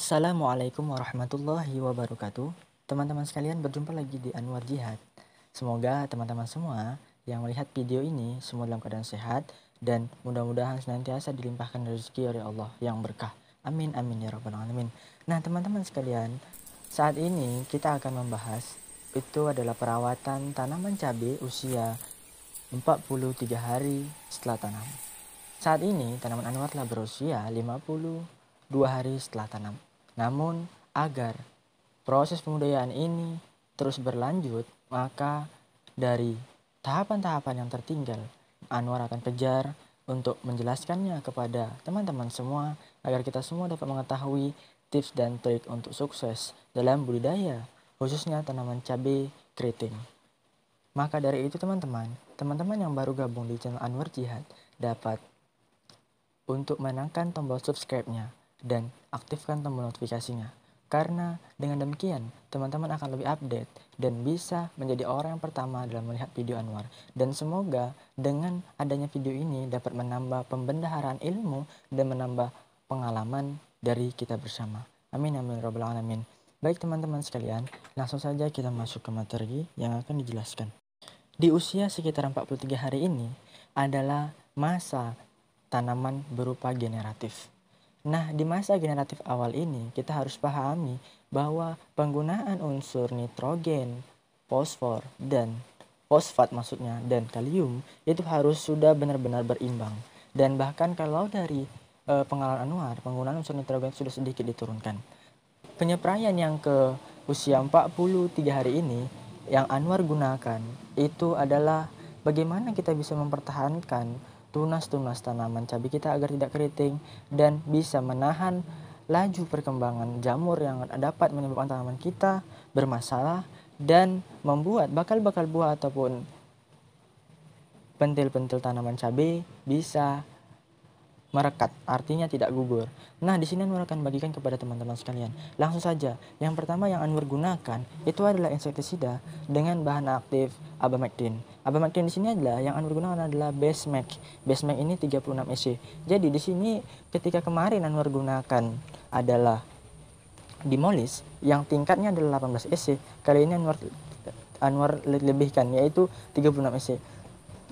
Assalamualaikum warahmatullahi wabarakatuh. Teman-teman sekalian, berjumpa lagi di Anwar Jihad. Semoga teman-teman semua yang melihat video ini semua dalam keadaan sehat dan mudah-mudahan senantiasa dilimpahkan rezeki oleh Allah yang berkah. Amin amin ya rabbal alamin. Nah, teman-teman sekalian, saat ini kita akan membahas itu adalah perawatan tanaman cabai usia 43 hari setelah tanam. Saat ini tanaman Anwar telah berusia 52 hari setelah tanam. Namun agar proses pembudayaan ini terus berlanjut, maka dari tahapan-tahapan yang tertinggal Anwar akan kejar untuk menjelaskannya kepada teman-teman semua agar kita semua dapat mengetahui tips dan trik untuk sukses dalam budidaya, khususnya tanaman cabai keriting. Maka dari itu teman-teman yang baru gabung di channel Anwar Jihad dapat untuk menekan tombol subscribe-nya dan aktifkan tombol notifikasinya. Karena dengan demikian, teman-teman akan lebih update dan bisa menjadi orang yang pertama dalam melihat video Anwar. Dan semoga dengan adanya video ini dapat menambah pembendaharaan ilmu dan menambah pengalaman dari kita bersama. Amin amin robbal alamin. Baik teman-teman sekalian, langsung saja kita masuk ke materi yang akan dijelaskan. Di usia sekitar 43 hari ini adalah masa tanaman berupa generatif. Nah, di masa generatif awal ini kita harus pahami bahwa penggunaan unsur nitrogen, fosfor, dan fosfat maksudnya, dan kalium itu harus sudah benar-benar berimbang. Dan bahkan kalau dari pengalaman Anwar, penggunaan unsur nitrogen sudah sedikit diturunkan. Penyepraian yang ke usia 43 hari ini yang Anwar gunakan itu adalah bagaimana kita bisa mempertahankan tunas-tunas tanaman cabai kita agar tidak keriting dan bisa menahan laju perkembangan jamur yang dapat menyebabkan tanaman kita bermasalah dan membuat bakal-bakal buah ataupun pentil-pentil tanaman cabai bisa merekat, artinya tidak gugur. Nah, di sini Anwar akan bagikan kepada teman-teman sekalian. Langsung saja, yang pertama yang Anwar gunakan itu adalah insektisida dengan bahan aktif abamectin. Abamectin di sini adalah yang Anwar gunakan adalah Basemac. Basemac ini 36 EC. Jadi di sini ketika kemarin Anwar gunakan adalah Dimolis yang tingkatnya adalah 18 EC. Kali ini Anwar lebihkan yaitu 36 EC.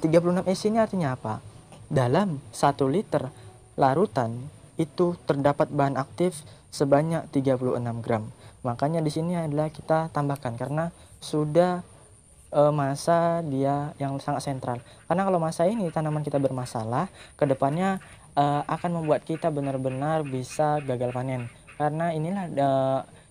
36 EC ini artinya apa? Dalam 1 liter larutan itu terdapat bahan aktif sebanyak 36 gram. Makanya di sini adalah kita tambahkan karena sudah masa dia yang sangat sentral. Karena kalau masa ini tanaman kita bermasalah, kedepannya akan membuat kita benar-benar bisa gagal panen. Karena inilah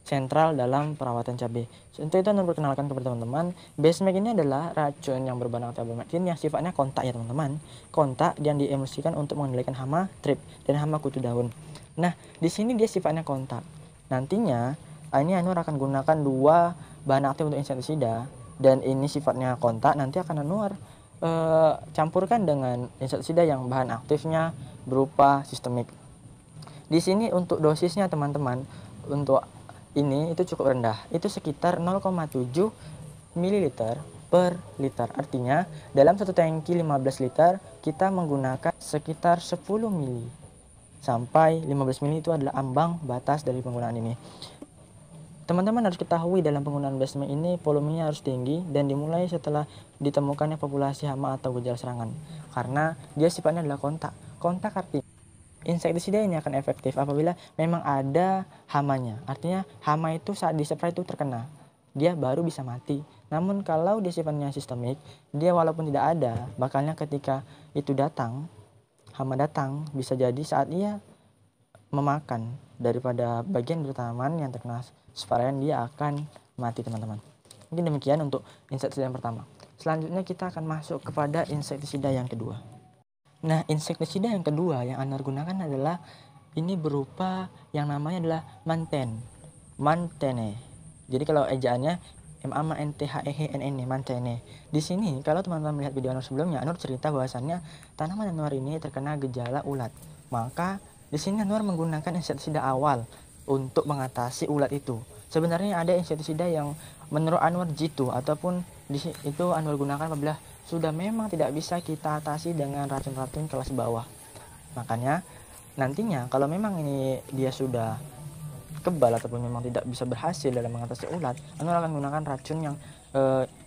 sentral dalam perawatan cabai. Untuk itu Anda perkenalkan kepada teman-teman, Basemac ini adalah racun yang berbahan aktif abamectin yang sifatnya kontak ya teman-teman. Kontak yang diemulsikan untuk mengendalikan hama trip dan hama kutu daun. Nah, di sini dia sifatnya kontak. Nantinya ini Anwar akan gunakan 2 bahan aktif untuk insektisida dan ini sifatnya kontak. Nanti akan Anwar campurkan dengan insektisida yang bahan aktifnya berupa sistemik. Di sini untuk dosisnya teman-teman, untuk ini itu cukup rendah, itu sekitar 0,7 ml per liter. Artinya dalam satu tangki 15 liter kita menggunakan sekitar 10 ml sampai 15 ml itu adalah ambang batas dari penggunaan ini. Teman-teman harus ketahui dalam penggunaan Basemac ini volumenya harus tinggi dan dimulai setelah ditemukannya populasi hama atau gejala serangan. Karena dia sifatnya adalah kontak. Kontak artinya insektisida ini akan efektif apabila memang ada hamanya. Artinya hama itu saat dispray itu terkena, dia baru bisa mati. Namun kalau dia sifatnya sistemik, dia walaupun tidak ada, bakalnya ketika itu datang, hama datang, bisa jadi saat ia memakan daripada bagian tanaman yang terkena sprayan, dia akan mati teman-teman. Mungkin demikian untuk insektisida yang pertama. Selanjutnya kita akan masuk kepada insektisida yang kedua. Nah, insektisida yang kedua yang Anwar gunakan adalah ini berupa yang namanya adalah Mantene. Jadi kalau ejaannya MANTHEHNN, Mantene. Di sini kalau teman-teman melihat video Anwar sebelumnya, Anwar cerita bahwasannya tanaman Anwar ini terkena gejala ulat. Maka di sini Anwar menggunakan insektisida awal untuk mengatasi ulat itu. Sebenarnya ada insektisida yang menurut Anwar jitu ataupun itu Anwar gunakan apabila sudah memang tidak bisa kita atasi dengan racun-racun kelas bawah. Makanya nantinya kalau memang ini dia sudah kebal ataupun memang tidak bisa berhasil dalam mengatasi ulat, Anwar akan menggunakan racun yang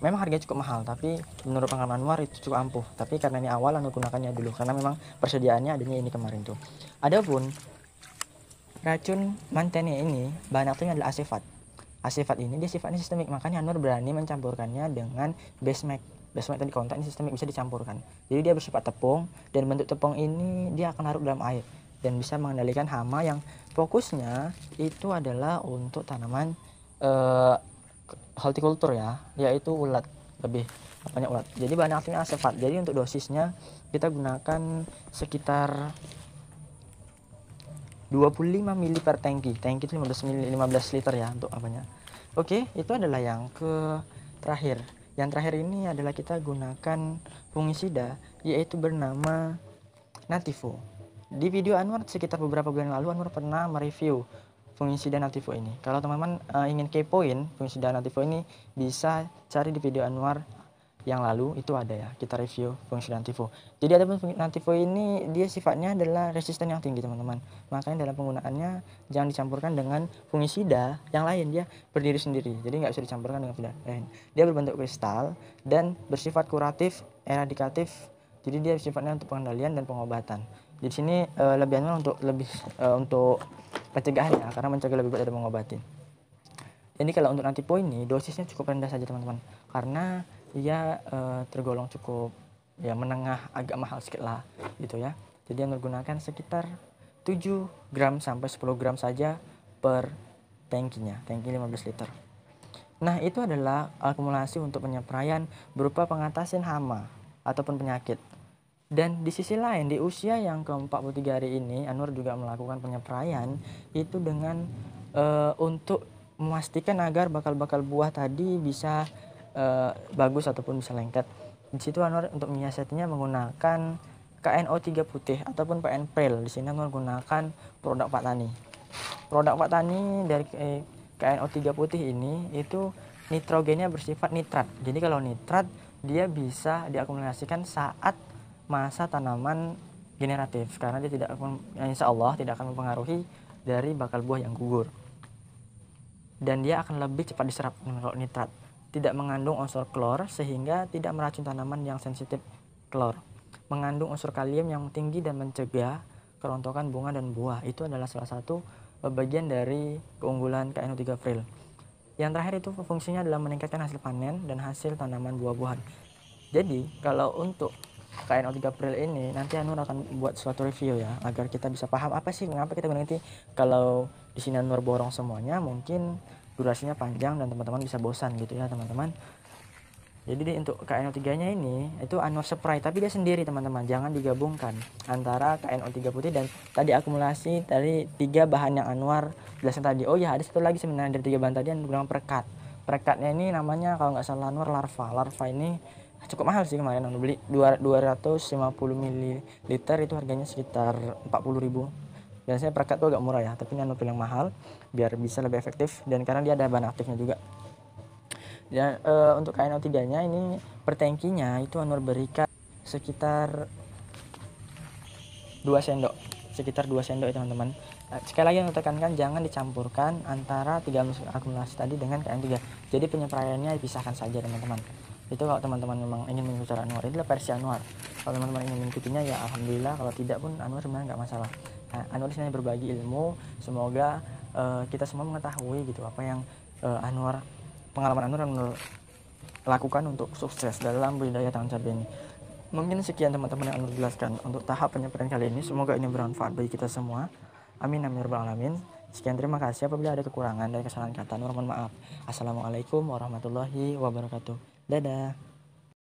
memang harganya cukup mahal, tapi menurut pengalaman Anwar itu cukup ampuh. Tapi karena ini awal, Anwar gunakannya dulu karena memang persediaannya adanya ini kemarin tuh. Adapun racun mantene ini bahan aktifnya adalah asefat. Asefat ini dia sifatnya sistemik, makanya Anwar berani mencampurkannya dengan Basemax. Basemax tadi kontak ini sistemik, bisa dicampurkan. Jadi dia bersifat tepung, dan bentuk tepung ini dia akan larut dalam air dan bisa mengendalikan hama yang fokusnya itu adalah untuk tanaman hortikultur ya, yaitu ulat, lebih banyak ulat. Jadi bahan aktifnya asefat. Jadi untuk dosisnya kita gunakan sekitar 25 ml per tangki. Tangki itu 15 liter ya untuk apanya. Oke, itu adalah yang terakhir. Yang terakhir ini adalah kita gunakan fungisida, yaitu bernama Nativo. Di video Anwar sekitar beberapa bulan lalu, Anwar pernah mereview fungisida Nativo ini. Kalau teman-teman ingin kepoin fungisida Nativo ini, bisa cari di video Anwar yang lalu, itu ada ya, kita review fungisida Nativo. Jadi ada Nativo ini dia sifatnya adalah resisten yang tinggi teman-teman, makanya dalam penggunaannya jangan dicampurkan dengan fungisida yang lain, dia berdiri sendiri, jadi nggak bisa dicampurkan dengan fungisida lain. Dia berbentuk kristal dan bersifat kuratif, eradikatif, jadi dia sifatnya untuk pengendalian dan pengobatan. Di sini lebih untuk pencegahan ya, karena mencegah lebih baik dari mengobati. Jadi kalau untuk Nativo ini dosisnya cukup rendah saja teman-teman, karena dia tergolong cukup ya menengah, agak mahal sedikit lah gitu ya. Jadi yang menggunakan sekitar 7 gram sampai 10 gram saja per tangkinya, tangki 15 liter. Nah, itu adalah akumulasi untuk penyepraian berupa pengatasan hama ataupun penyakit. Dan di sisi lain, di usia yang ke-43 hari ini, Anwar juga melakukan penyepraian itu dengan untuk memastikan agar bakal-bakal buah tadi bisa bagus ataupun bisa lengket. Di situ Anwar untuk menyiasatinya menggunakan KNO3 putih ataupun PN Pril. Di sini Anwar menggunakan produk Pak Tani. Produk Pak Tani dari KNO3 putih ini itu nitrogennya bersifat nitrat. Jadi kalau nitrat dia bisa diakumulasikan saat masa tanaman generatif, karena dia tidak akan, insya Allah tidak akan mempengaruhi dari bakal buah yang gugur, dan dia akan lebih cepat diserap kalau nitrat. Tidak mengandung unsur klor sehingga tidak meracun tanaman yang sensitif klor. Mengandung unsur kalium yang tinggi dan mencegah kerontokan bunga dan buah. Itu adalah salah satu bagian dari keunggulan KNO3 Pril. Yang terakhir itu fungsinya adalah meningkatkan hasil panen dan hasil tanaman buah-buahan. Jadi kalau untuk KNO3 Pril ini nanti Anwar akan buat suatu review ya, agar kita bisa paham apa sih mengapa kita gunakan. Kalau di sini Anwar borong semuanya mungkin durasinya panjang dan teman-teman bisa bosan gitu ya teman-teman. Jadi untuk KNO3 nya ini itu Anwar spray, tapi dia sendiri teman-teman, jangan digabungkan antara KNO3 putih dan tadi akumulasi dari 3 bahan yang Anwar jelasin tadi. Oh ya, ada satu lagi sebenarnya dari 3 bahan tadi yang menggunakan perekat. Perekatnya ini namanya kalau nggak salah Anwar larva ini cukup mahal sih, kemarin aku beli 250 ml itu harganya sekitar 40.000. Dan saya perekat tuh agak murah ya, tapi ini Anwar pilih yang mahal biar bisa lebih efektif dan karena dia ada bahan aktifnya juga. Dan untuk KNO3 nya ini per tangkinya itu Anwar berikan sekitar 2 sendok, sekitar 2 sendok ya teman-teman. Sekali lagi yang tekankan, jangan dicampurkan antara 3 akumulasi tadi dengan KN3. Jadi penyepraiannya dipisahkan saja teman-teman. Itu kalau teman-teman memang ingin mengikuti cara Anwar, inilah versi Anwar. Kalau teman-teman ingin mengikutinya ya alhamdulillah, kalau tidak pun Anwar sebenarnya nggak masalah. Nah, Anwar di sini berbagi ilmu, semoga kita semua mengetahui gitu apa yang pengalaman Anwar lakukan untuk sukses dalam budidaya tangan cabai ini. Mungkin sekian teman-teman yang Anwar jelaskan untuk tahap penyepraian kali ini, semoga ini bermanfaat bagi kita semua. Amin amin ya rabbal alamin. Sekian, terima kasih. Apabila ada kekurangan dan kesalahan kata Anwar mohon maaf. Assalamualaikum warahmatullahi wabarakatuh. Dadah.